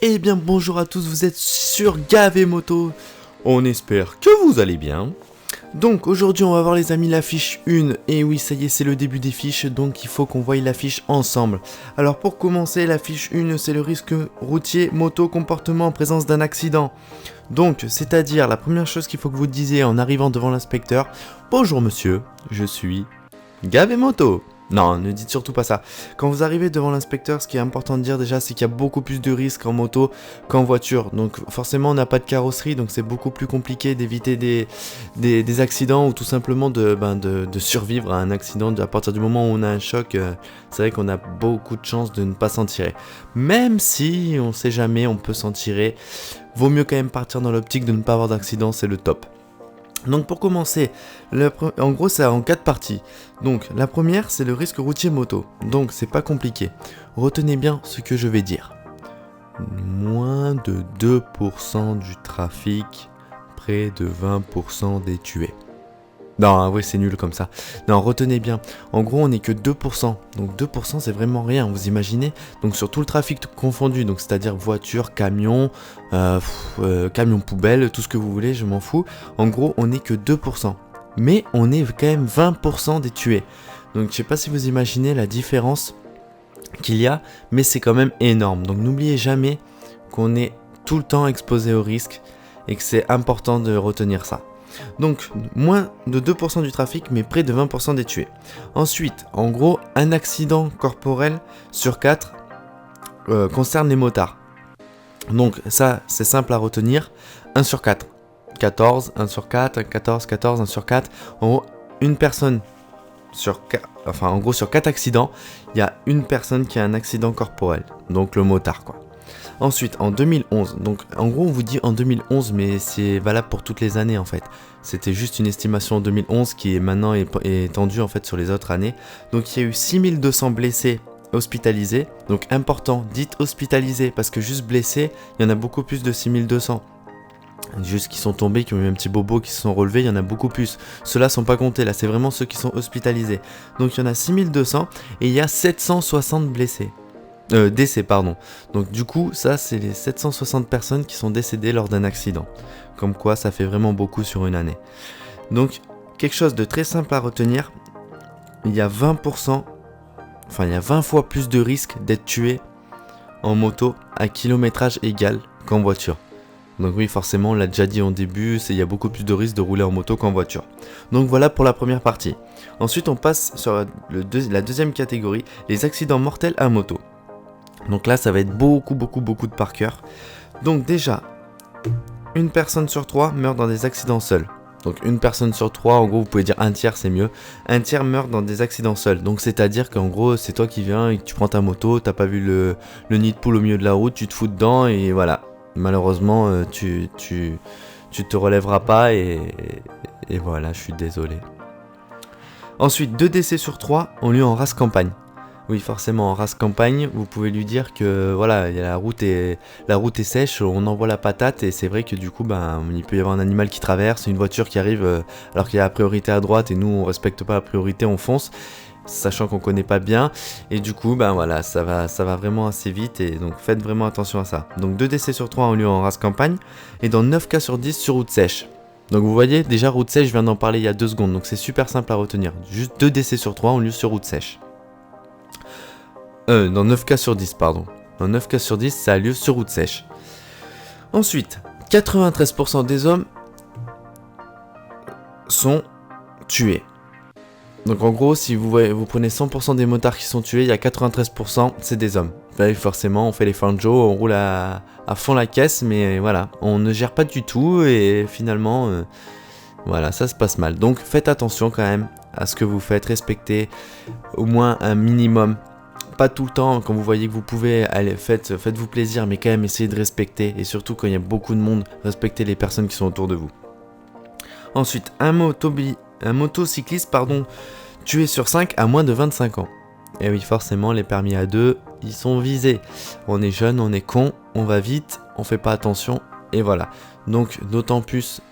Eh bien bonjour à tous, vous êtes sur Gavé Moto. On espère que vous allez bien. Donc aujourd'hui on va voir les amis la fiche 1. Et oui ça y est c'est le début des fiches, donc il faut qu'on voie la fiche ensemble. Alors pour commencer la fiche 1 c'est le risque routier, moto, comportement en présence d'un accident. Donc c'est-à-dire la première chose qu'il faut que vous disiez en arrivant devant l'inspecteur: bonjour monsieur, je suis Gavé Moto. Non, ne dites surtout pas ça. Quand vous arrivez devant l'inspecteur, ce qui est important de dire déjà, c'est qu'il y a beaucoup plus de risques en moto qu'en voiture. Donc forcément, on n'a pas de carrosserie, donc c'est beaucoup plus compliqué d'éviter des accidents ou tout simplement de survivre à un accident. À partir du moment où on a un choc, c'est vrai qu'on a beaucoup de chances de ne pas s'en tirer. Même si, on sait jamais, on peut s'en tirer. Vaut mieux quand même partir dans l'optique de ne pas avoir d'accident, c'est le top. Donc pour commencer, en gros c'est en 4 parties. Donc la première c'est le risque routier moto. Donc c'est pas compliqué. Retenez bien ce que je vais dire. Moins de 2% du trafic, près de 20% des tués. Non, oui, c'est nul comme ça. Non, retenez bien. En gros, on n'est que 2%. Donc 2%, c'est vraiment rien, vous imaginez. Donc sur tout le trafic confondu, donc c'est-à-dire voiture, camion, camion poubelle, tout ce que vous voulez, je m'en fous. En gros, on n'est que 2%. Mais on est quand même 20% des tués. Donc je sais pas si vous imaginez la différence qu'il y a, mais c'est quand même énorme. Donc n'oubliez jamais qu'on est tout le temps exposé au risque et que c'est important de retenir ça. Donc moins de 2% du trafic mais près de 20% des tués. Ensuite, en gros, un accident corporel sur 4 concerne les motards. Donc ça, c'est simple à retenir. 1 sur 4. 14, 1 sur 4, 14, 14, 1 sur 4. En gros, une personne sur 4, enfin en gros sur 4 accidents, il y a une personne qui a un accident corporel. Donc le motard quoi. Ensuite, en 2011, donc en gros on vous dit en 2011, mais c'est valable pour toutes les années en fait. C'était juste une estimation en 2011 qui est maintenant étendue en fait sur les autres années. Donc il y a eu 6200 blessés hospitalisés. Donc important, dites hospitalisés, parce que juste blessés, il y en a beaucoup plus de 6200. Juste qui sont tombés, qui ont eu un petit bobo, qui se sont relevés, il y en a beaucoup plus. Ceux-là sont pas comptés, là c'est vraiment ceux qui sont hospitalisés. Donc il y en a 6200 et il y a 760 blessés. Décès, pardon. Donc du coup, ça c'est les 760 personnes qui sont décédées lors d'un accident. Comme quoi, ça fait vraiment beaucoup sur une année. Donc, quelque chose de très simple à retenir, il y a 20%, enfin il y a 20 fois plus de risques d'être tué en moto à kilométrage égal qu'en voiture. Donc oui, forcément, on l'a déjà dit en début, il y a beaucoup plus de risques de rouler en moto qu'en voiture. Donc voilà pour la première partie. Ensuite, on passe sur la deuxième catégorie, les accidents mortels à moto. Donc là, ça va être beaucoup de par cœur. Donc déjà, une personne sur 3 meurt dans des accidents seuls. Donc une personne sur 3, en gros, vous pouvez dire un tiers, c'est mieux. Un tiers meurt dans des accidents seuls. Donc c'est-à-dire qu'en gros, c'est toi qui viens et que tu prends ta moto, t'as pas vu le nid de poule au milieu de la route, tu te fous dedans et voilà. Malheureusement, tu te relèveras pas et voilà, je suis désolé. Ensuite, 2 décès sur 3 ont lieu en race campagne. Oui, forcément, en race campagne, vous pouvez lui dire que voilà, la route est sèche, on envoie la patate et c'est vrai que du coup, il peut y avoir un animal qui traverse, une voiture qui arrive alors qu'il y a la priorité à droite et nous on respecte pas la priorité, on fonce, sachant qu'on connaît pas bien et du coup, voilà, ça va vraiment assez vite et donc faites vraiment attention à ça. Donc 2 décès sur 3 ont lieu en race campagne et dans 9 cas sur 10 sur route sèche. Donc vous voyez, déjà route sèche, je viens d'en parler il y a 2 secondes, donc c'est super simple à retenir. Juste 2 décès sur 3 ont lieu sur route sèche. Dans 9 cas sur 10, pardon. Dans 9 cas sur 10, ça a lieu sur route sèche. Ensuite, 93% des hommes sont tués. Donc en gros, si vous prenez 100% des motards qui sont tués, il y a 93%, c'est des hommes. Bah, forcément, on fait les fanjos, on roule à fond la caisse, mais voilà, on ne gère pas du tout et finalement, voilà, ça se passe mal. Donc faites attention quand même à ce que vous faites, respectez au moins un minimum. Pas tout le temps, quand vous voyez que vous pouvez, allez, faites-vous plaisir, mais quand même essayez de respecter, et surtout quand il y a beaucoup de monde, respectez les personnes qui sont autour de vous. Ensuite, un motocycliste, tué sur 5 à moins de 25 ans. Et oui, forcément, les permis A2, ils sont visés. On est jeune, on est con, on va vite, on fait pas attention, et voilà. Donc, d'autant plus,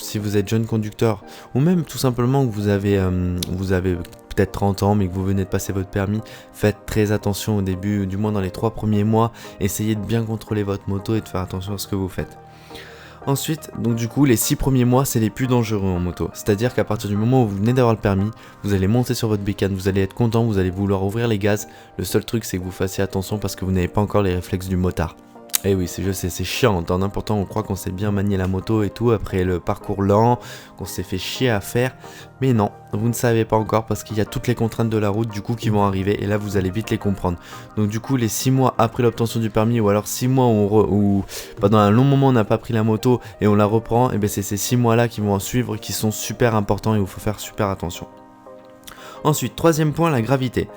si vous êtes jeune conducteur, ou même tout simplement que vous avez peut-être 30 ans mais que vous venez de passer votre permis, faites très attention au début, du moins dans les 3 premiers mois, essayez de bien contrôler votre moto et de faire attention à ce que vous faites. Ensuite, donc du coup, les 6 premiers mois, c'est les plus dangereux en moto. C'est-à-dire qu'à partir du moment où vous venez d'avoir le permis, vous allez monter sur votre bécane, vous allez être content, vous allez vouloir ouvrir les gaz. Le seul truc, c'est que vous fassiez attention parce que vous n'avez pas encore les réflexes du motard. Eh oui, je sais, c'est chiant. Dans n'importe quoi, on croit qu'on sait bien manier la moto et tout, après le parcours lent, qu'on s'est fait chier à faire. Mais non, vous ne savez pas encore parce qu'il y a toutes les contraintes de la route du coup qui vont arriver et là vous allez vite les comprendre. Donc du coup, les 6 mois après l'obtention du permis ou alors 6 mois où pendant un long moment on n'a pas pris la moto et on la reprend, et bien c'est ces 6 mois là qui vont en suivre qui sont super importants et où il faut faire super attention. Ensuite, troisième point, la gravité.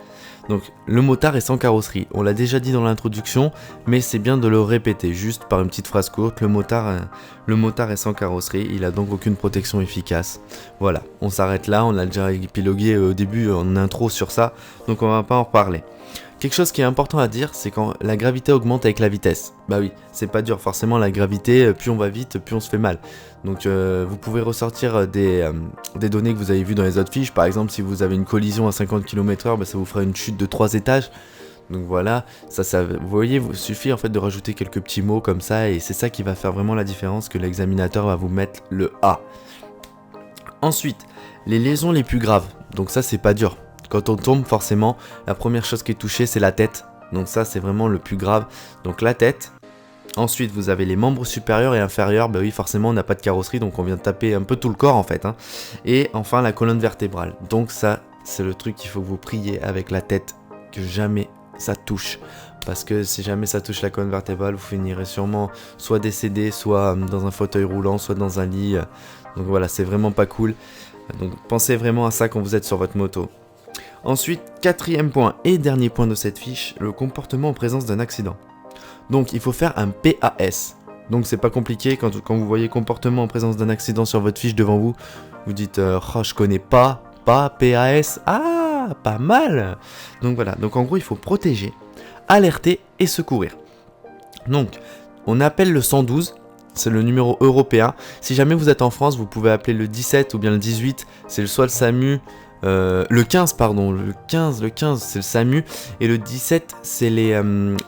Donc le motard est sans carrosserie, on l'a déjà dit dans l'introduction, mais c'est bien de le répéter, juste par une petite phrase courte, le motard est sans carrosserie, il a donc aucune protection efficace. Voilà, on s'arrête là, on a déjà épilogué au début en intro sur ça, donc on va pas en reparler. Quelque chose qui est important à dire, c'est quand la gravité augmente avec la vitesse. Bah oui, c'est pas dur, forcément la gravité, plus on va vite, plus on se fait mal. Donc vous pouvez ressortir des données que vous avez vues dans les autres fiches. Par exemple, si vous avez une collision à 50 km/h, bah, ça vous fera une chute de 3 étages. Donc voilà, vous voyez, il suffit en fait de rajouter quelques petits mots comme ça, et c'est ça qui va faire vraiment la différence, que l'examinateur va vous mettre le A. Ensuite, les lésions les plus graves. Donc ça, c'est pas dur. Quand on tombe, forcément, la première chose qui est touchée, c'est la tête. Donc ça, c'est vraiment le plus grave. Donc la tête. Ensuite, vous avez les membres supérieurs et inférieurs. Bah oui, forcément, on n'a pas de carrosserie, donc on vient de taper un peu tout le corps, en fait. Et enfin, la colonne vertébrale. Donc ça, c'est le truc qu'il faut que vous priez avec la tête, que jamais ça touche. Parce que si jamais ça touche la colonne vertébrale, vous finirez sûrement soit décédé, soit dans un fauteuil roulant, soit dans un lit. Donc voilà, c'est vraiment pas cool. Donc pensez vraiment à ça quand vous êtes sur votre moto. Ensuite, quatrième point et dernier point de cette fiche, le comportement en présence d'un accident. Donc il faut faire un PAS. Donc c'est pas compliqué, quand vous voyez comportement en présence d'un accident sur votre fiche devant vous, vous dites oh, je connais pas PAS, ah pas mal. Donc voilà, donc en gros il faut protéger, alerter et secourir. Donc on appelle le 112, c'est le numéro européen. Si jamais vous êtes en France, vous pouvez appeler le 17 ou bien le 18, c'est soit le SAMU, le 15 pardon, le 15 c'est le SAMU, et le 17 c'est les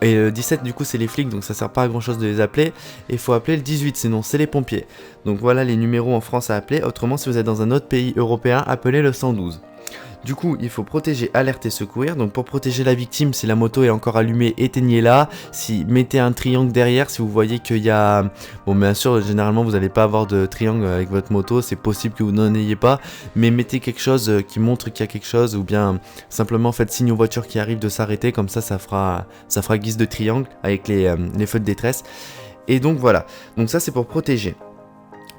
et le 17 du coup c'est les flics, donc ça sert pas à grand chose de les appeler, et il faut appeler le 18 sinon c'est les pompiers. Donc voilà les numéros en France à appeler. Autrement, si vous êtes dans un autre pays européen, appelez le 112. Du coup, il faut protéger, alerter, secourir. Donc pour protéger la victime, si la moto est encore allumée, éteignez-la. Mettez un triangle derrière si vous voyez qu'il y a... Bon, bien sûr, généralement, vous n'allez pas avoir de triangle avec votre moto. C'est possible que vous n'en ayez pas. Mais mettez quelque chose qui montre qu'il y a quelque chose. Ou bien simplement faites signe aux voitures qui arrivent de s'arrêter. Comme ça fera guise de triangle avec les feux de détresse. Et donc voilà. Donc ça, c'est pour protéger.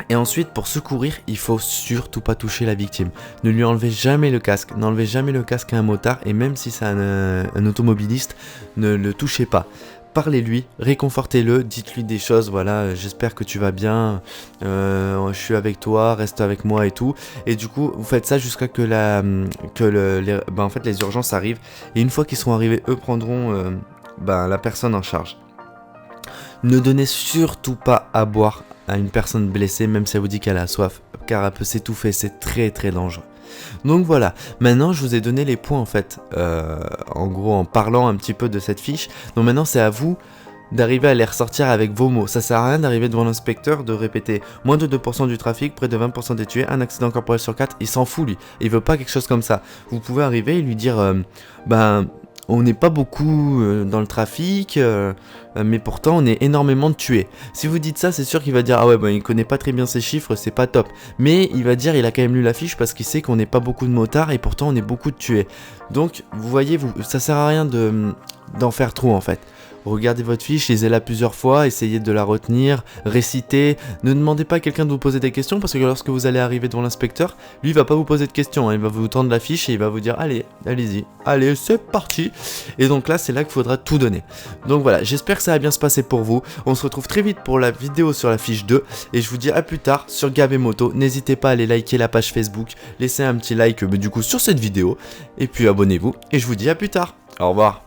Et ensuite, pour secourir, il faut surtout pas toucher la victime. Ne lui enlevez jamais le casque. N'enlevez jamais le casque à un motard. Et même si c'est un automobiliste, ne le touchez pas. Parlez-lui, réconfortez-le, dites-lui des choses, voilà, j'espère que tu vas bien, je suis avec toi, reste avec moi et tout. Et du coup, vous faites ça jusqu'à que en fait, les urgences arrivent. Et une fois qu'ils seront arrivés, eux prendront la personne en charge. Ne donnez surtout pas à boire à une personne blessée, même si elle vous dit qu'elle a soif, car elle peut s'étouffer, c'est très très dangereux. Donc voilà, maintenant je vous ai donné les points en fait, en gros en parlant un petit peu de cette fiche. Donc maintenant c'est à vous d'arriver à les ressortir avec vos mots. Ça sert à rien d'arriver devant l'inspecteur de répéter moins de 2% du trafic, près de 20% des tués, un accident corporel sur 4, il s'en fout lui, il veut pas quelque chose comme ça. Vous pouvez arriver et lui dire on n'est pas beaucoup dans le trafic, mais pourtant on est énormément de tués. Si vous dites ça, c'est sûr qu'il va dire ah ouais il connaît pas très bien ces chiffres, c'est pas top. Mais il va dire il a quand même lu la fiche parce qu'il sait qu'on n'est pas beaucoup de motards et pourtant on est beaucoup de tués. Donc vous voyez, ça sert à rien d'en faire trop en fait. Regardez votre fiche, lisez-la plusieurs fois, essayez de la retenir, récitez. Ne demandez pas à quelqu'un de vous poser des questions parce que lorsque vous allez arriver devant l'inspecteur, lui il va pas vous poser de questions, il va vous tendre la fiche et il va vous dire allez, allez-y, allez c'est parti. Et donc là c'est là qu'il faudra tout donner. Donc voilà, j'espère que ça va bien se passer pour vous. On se retrouve très vite pour la vidéo sur la fiche 2 et je vous dis à plus tard sur Gavé Moto. N'hésitez pas à aller liker la page Facebook, laissez un petit like du coup sur cette vidéo et puis abonnez-vous et je vous dis à plus tard. Au revoir.